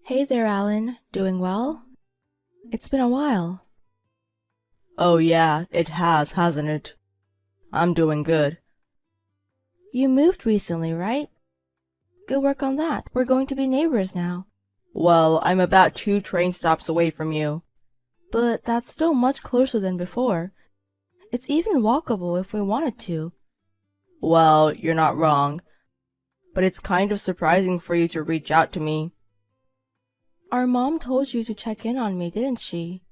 Hey there, Alan. Doing well? It's been a while. Oh yeah, it has, hasn't it? I'm doing good. You moved recently, right? Good work on that. We're going to be neighbors now. Well, I'm about 2 train stops away from you. But that's still much closer than before. It's even walkable if we wanted to. Well, you're not wrong. But it's kind of surprising for you to reach out to me. Our mom told you to check in on me, didn't she?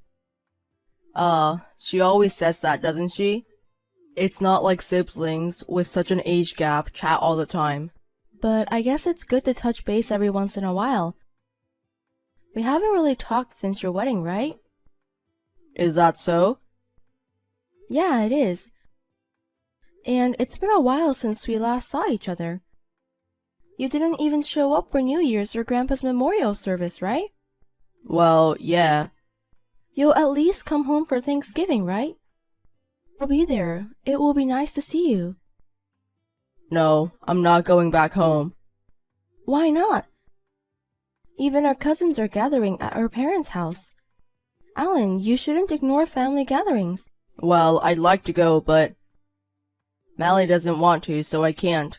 She always says that, doesn't she? It's not like siblings with such an age gap chat all the time. But I guess it's good to touch base every once in a while. We haven't really talked since your wedding, right? Is that so? Yeah, it is. And it's been a while since we last saw each other. You didn't even show up for New Year's or Grandpa's memorial service, right? Well, yeah. You'll at least come home for Thanksgiving, right? I'll be there. It will be nice to see you. No, I'm not going back home. Why not? Even our cousins are gathering at our parents' house. Alan, you shouldn't ignore family gatherings. Well, I'd like to go, but Mally doesn't want to, so I can't.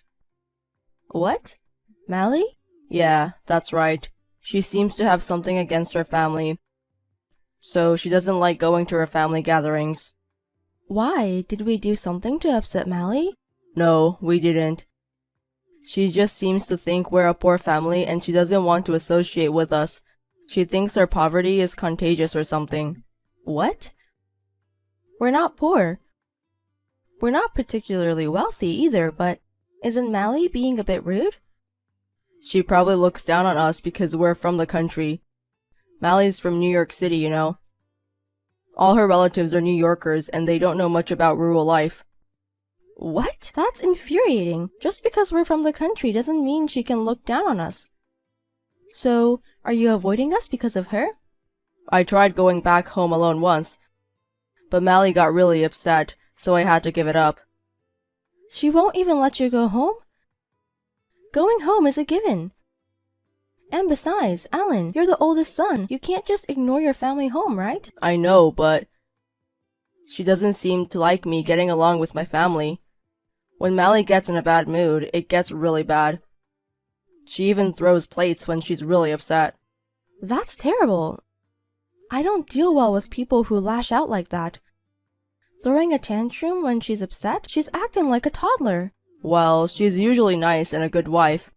What? Mally? Yeah, that's right. She seems to have something against her family, so she doesn't like going to her family gatherings. Why? Did we do something to upset Mally? No, we didn't. She just seems to think we're a poor family and she doesn't want to associate with us. She thinks our poverty is contagious or something. What? We're not poor. We're not particularly wealthy either, but isn't Mally being a bit rude? She probably looks down on us because we're from the country. Mally's from New York City, you know. All her relatives are New Yorkers and they don't know much about rural life. What? That's infuriating. Just because we're from the country doesn't mean she can look down on us. So, are you avoiding us because of her? I tried going back home alone once, but Mally got really upset, so I had to give it up. She won't even let you go home? Going home is a given. And besides, Alan, you're the oldest son. You can't just ignore your family home, right? I know, but she doesn't seem to like me getting along with my family. When Mally gets in a bad mood, it gets really bad. She even throws plates when she's really upset. That's terrible. I don't deal well with people who lash out like that. Throwing a tantrum when she's upset? She's acting like a toddler. Well, she's usually nice and a good wife.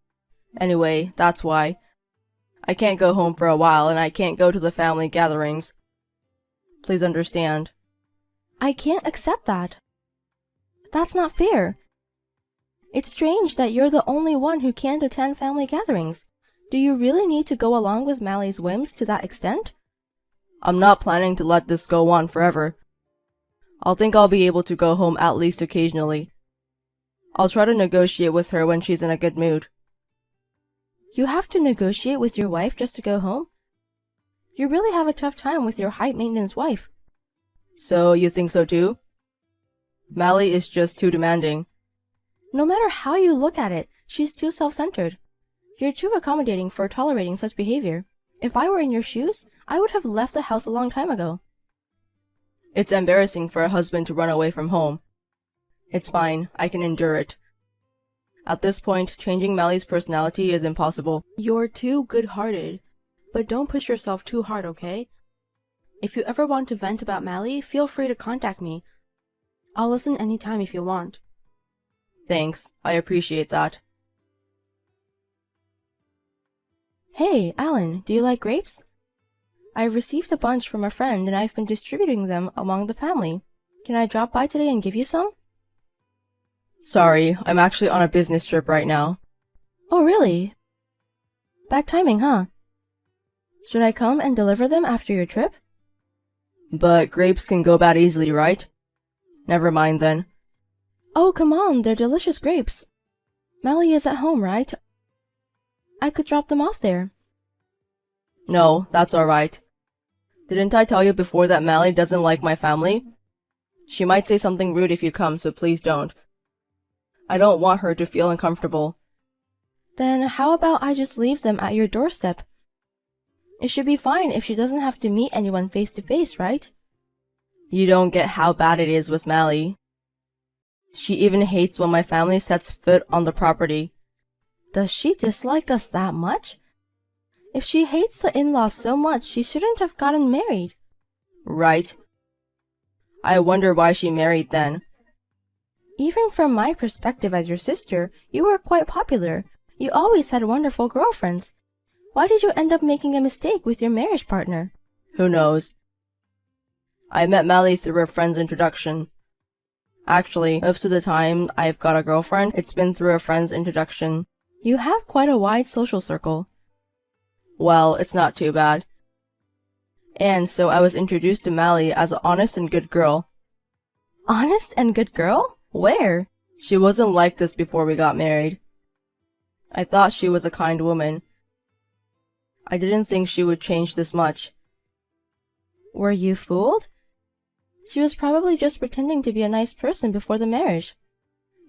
Anyway, that's why. I can't go home for a while and I can't go to the family gatherings. Please understand. I can't accept that. That's not fair. It's strange that you're the only one who can't attend family gatherings. Do you really need to go along with Mally's whims to that extent? I'm not planning to let this go on forever. I'll be able to go home at least occasionally. I'll try to negotiate with her when she's in a good mood. You have to negotiate with your wife just to go home? You really have a tough time with your high-maintenance wife. So, you think so too? Mally is just too demanding. No matter how you look at it, she's too self-centered. You're too accommodating for tolerating such behavior. If I were in your shoes, I would have left the house a long time ago. It's embarrassing for a husband to run away from home. It's fine, I can endure it. At this point, changing Mally's personality is impossible. You're too good-hearted, but don't push yourself too hard, okay? If you ever want to vent about Mally, feel free to contact me. I'll listen anytime if you want. Thanks, I appreciate that. Hey, Alan, do you like grapes? I received a bunch from a friend and I've been distributing them among the family. Can I drop by today and give you some? Sorry, I'm actually on a business trip right now. Oh, really? Bad timing, huh? Should I come and deliver them after your trip? But grapes can go bad easily, right? Never mind then. Oh, come on, they're delicious grapes. Mally is at home, right? I could drop them off there. No, that's alright. Didn't I tell you before that Mally doesn't like my family? She might say something rude if you come, so please don't. I don't want her to feel uncomfortable. Then how about I just leave them at your doorstep? It should be fine if she doesn't have to meet anyone face to face, right? You don't get how bad it is with Mally. She even hates when my family sets foot on the property. Does she dislike us that much? If she hates the in-laws so much, she shouldn't have gotten married. Right. I wonder why she married then. Even from my perspective as your sister, you were quite popular. You always had wonderful girlfriends. Why did you end up making a mistake with your marriage partner? Who knows? I met Mally through a friend's introduction. Actually, most of the time I've got a girlfriend, it's been through a friend's introduction. You have quite a wide social circle. Well, it's not too bad. And so I was introduced to Mally as an honest and good girl. Honest and good girl? Where? She wasn't like this before we got married. I thought she was a kind woman. I didn't think she would change this much. Were you fooled? She was probably just pretending to be a nice person before the marriage.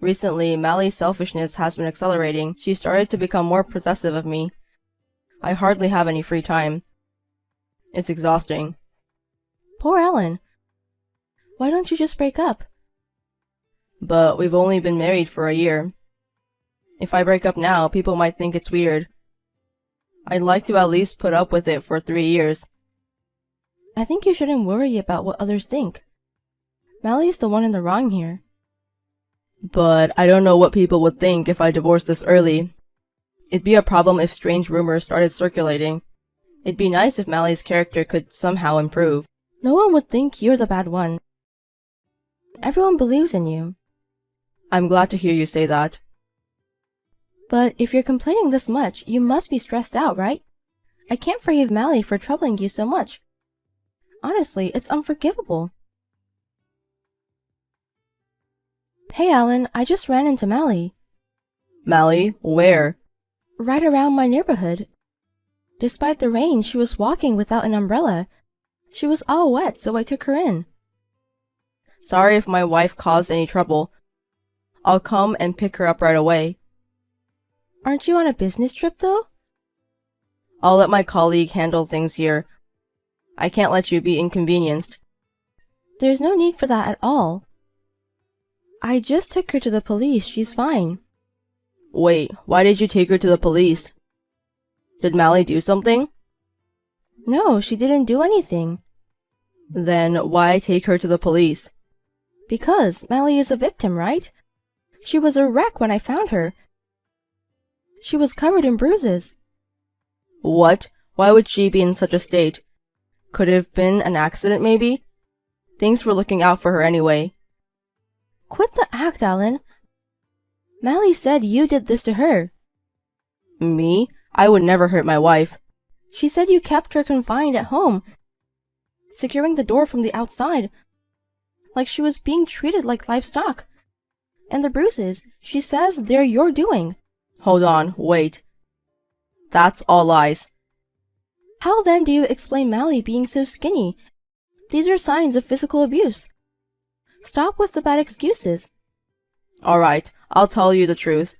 Recently, Mally's selfishness has been accelerating. She started to become more possessive of me. I hardly have any free time. It's exhausting. Poor Ellen. Why don't you just break up? But we've only been married for a year. If I break up now, people might think it's weird. I'd like to at least put up with it for 3 years. I think you shouldn't worry about what others think. Mally's the one in the wrong here. But I don't know what people would think if I divorced this early. It'd be a problem if strange rumors started circulating. It'd be nice if Mally's character could somehow improve. No one would think you're the bad one. Everyone believes in you. I'm glad to hear you say that. But if you're complaining this much, you must be stressed out, right? I can't forgive Mally for troubling you so much. Honestly, it's unforgivable. Hey, Alan, I just ran into Mally. Mally? Where? Right around my neighborhood. Despite the rain, she was walking without an umbrella. She was all wet, so I took her in. Sorry if my wife caused any trouble. I'll come and pick her up right away. Aren't you on a business trip, though? I'll let my colleague handle things here. I can't let you be inconvenienced. There's no need for that at all. I just took her to the police. She's fine. Wait, why did you take her to the police? Did Mally do something? No, she didn't do anything. Then why take her to the police? Because Mally is a victim, right? She was a wreck when I found her. She was covered in bruises. What? Why would she be in such a state? Could it have been an accident, maybe? Thanks for looking out for her anyway. Quit the act, Alan. Mally said you did this to her. Me? I would never hurt my wife. She said you kept her confined at home, securing the door from the outside, like she was being treated like livestock. And the bruises, she says they're your doing. Hold on, wait. That's all lies. How then do you explain Mally being so skinny? These are signs of physical abuse. Stop with the bad excuses. Alright, I'll tell you the truth.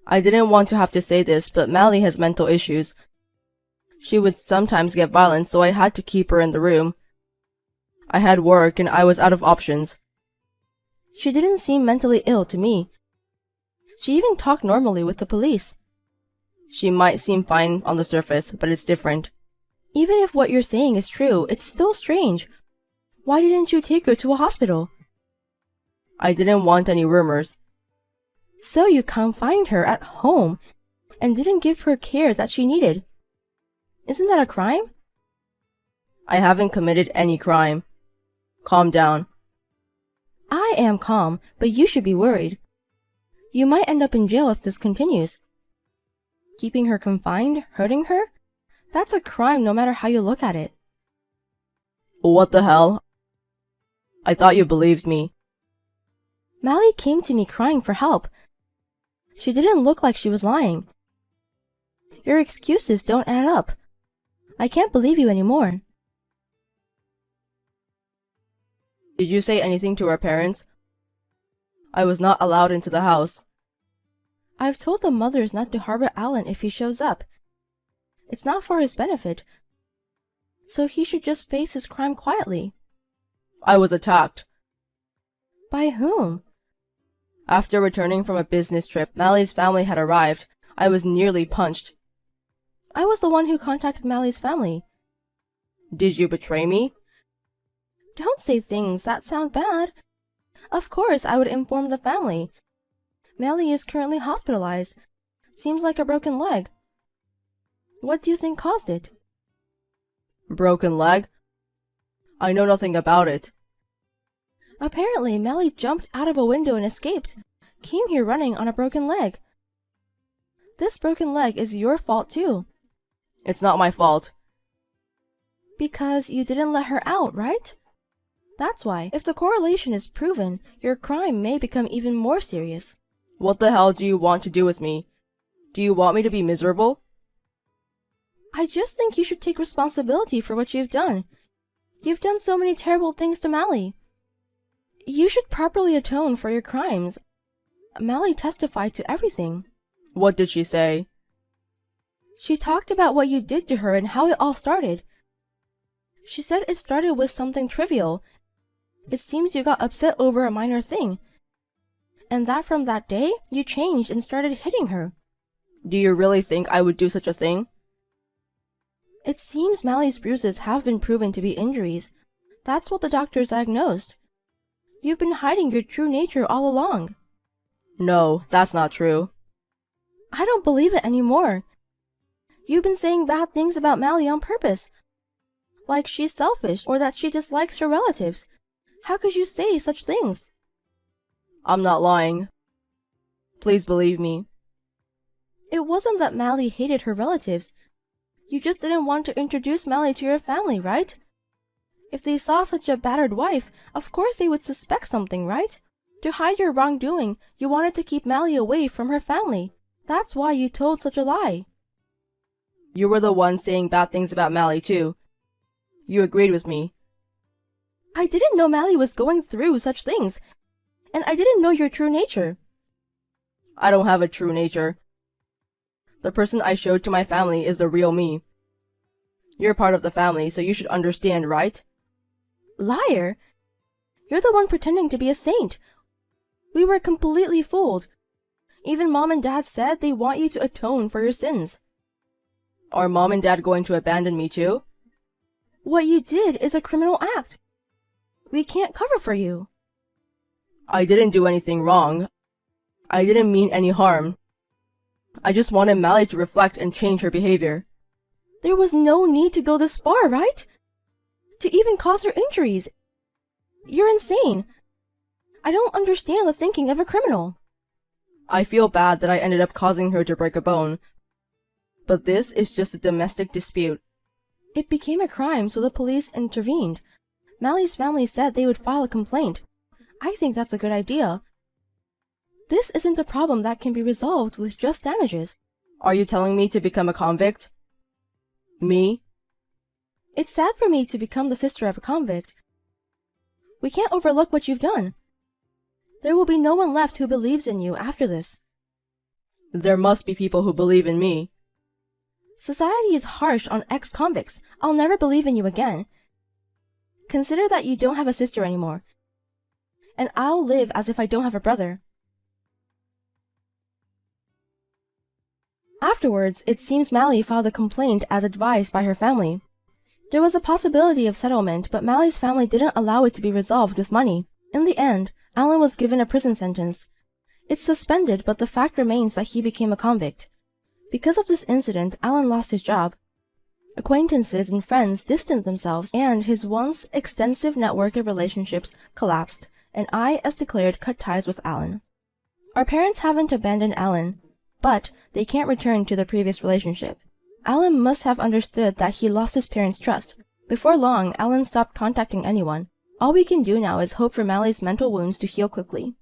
I didn't want to have to say this, but Mally has mental issues. She would sometimes get violent, so I had to keep her in the room. I had work and I was out of options. She didn't seem mentally ill to me. She even talked normally with the police. She might seem fine on the surface, but it's different. Even if what you're saying is true, it's still strange. Why didn't you take her to a hospital? I didn't want any rumors. So you confined her at home and didn't give her care that she needed. Isn't that a crime? I haven't committed any crime. Calm down. I am calm, but you should be worried. You might end up in jail if this continues. Keeping her confined, hurting her? That's a crime no matter how you look at it. What the hell? I thought you believed me. Mally came to me crying for help. She didn't look like she was lying. Your excuses don't add up. I can't believe you anymore. Did you say anything to her parents? I was not allowed into the house. I've told the mothers not to harbor Alan if he shows up. It's not for his benefit. So he should just face his crime quietly. I was attacked. By whom? After returning from a business trip, Mally's family had arrived. I was nearly punched. I was the one who contacted Mally's family. Did you betray me? Don't say things that sound bad. Of course I would inform the family. Mally is currently hospitalized. Seems like a broken leg. What do you think caused it? Broken leg? I know nothing about it. Apparently, Mally jumped out of a window and escaped. Came here running on a broken leg. This broken leg is your fault too. It's not my fault. Because you didn't let her out, right? That's why, if the correlation is proven, your crime may become even more serious. What the hell do you want to do with me? Do you want me to be miserable? I just think you should take responsibility for what you've done. You've done so many terrible things to Mally. You should properly atone for your crimes. Mally testified to everything. What did she say? She talked about what you did to her and how it all started. She said it started with something trivial. It seems you got upset over a minor thing. And that from that day, you changed and started hitting her. Do you really think I would do such a thing? It seems Mally's bruises have been proven to be injuries. That's what the doctors diagnosed. You've been hiding your true nature all along. No, that's not true. I don't believe it anymore. You've been saying bad things about Mally on purpose. Like she's selfish or that she dislikes her relatives. How could you say such things? I'm not lying. Please believe me. It wasn't that Mally hated her relatives. You just didn't want to introduce Mally to your family, right? If they saw such a battered wife, of course they would suspect something, right? To hide your wrongdoing, you wanted to keep Mally away from her family. That's why you told such a lie. You were the one saying bad things about Mally, too. You agreed with me. I didn't know Mally was going through such things, and I didn't know your true nature. I don't have a true nature. The person I showed to my family is the real me. You're part of the family, so you should understand, right? Liar! You're the one pretending to be a saint. We were completely fooled. Even Mom and Dad said they want you to atone for your sins. Are Mom and Dad going to abandon me too? What you did is a criminal act. We can't cover for you. I didn't do anything wrong. I didn't mean any harm. I just wanted Mally to reflect and change her behavior. There was no need to go this far, right? To even cause her injuries. You're insane. I don't understand the thinking of a criminal. I feel bad that I ended up causing her to break a bone. But this is just a domestic dispute. It became a crime, so the police intervened. Mally's family said they would file a complaint. I think that's a good idea. This isn't a problem that can be resolved with just damages. Are you telling me to become a convict? Me? It's sad for me to become the sister of a convict. We can't overlook what you've done. There will be no one left who believes in you after this. There must be people who believe in me. Society is harsh on ex-convicts. I'll never believe in you again. Consider that you don't have a sister anymore. And I'll live as if I don't have a brother. Afterwards, it seems Mally filed a complaint as advised by her family. There was a possibility of settlement, but Mally's family didn't allow it to be resolved with money. In the end, Alan was given a prison sentence. It's suspended, but the fact remains that he became a convict. Because of this incident, Alan lost his job. Acquaintances and friends distanced themselves, and his once extensive network of relationships collapsed, and I, as declared, cut ties with Alan. Our parents haven't abandoned Alan, but they can't return to the previous relationship. Alan must have understood that he lost his parents' trust. Before long, Alan stopped contacting anyone. All we can do now is hope for Mally's mental wounds to heal quickly.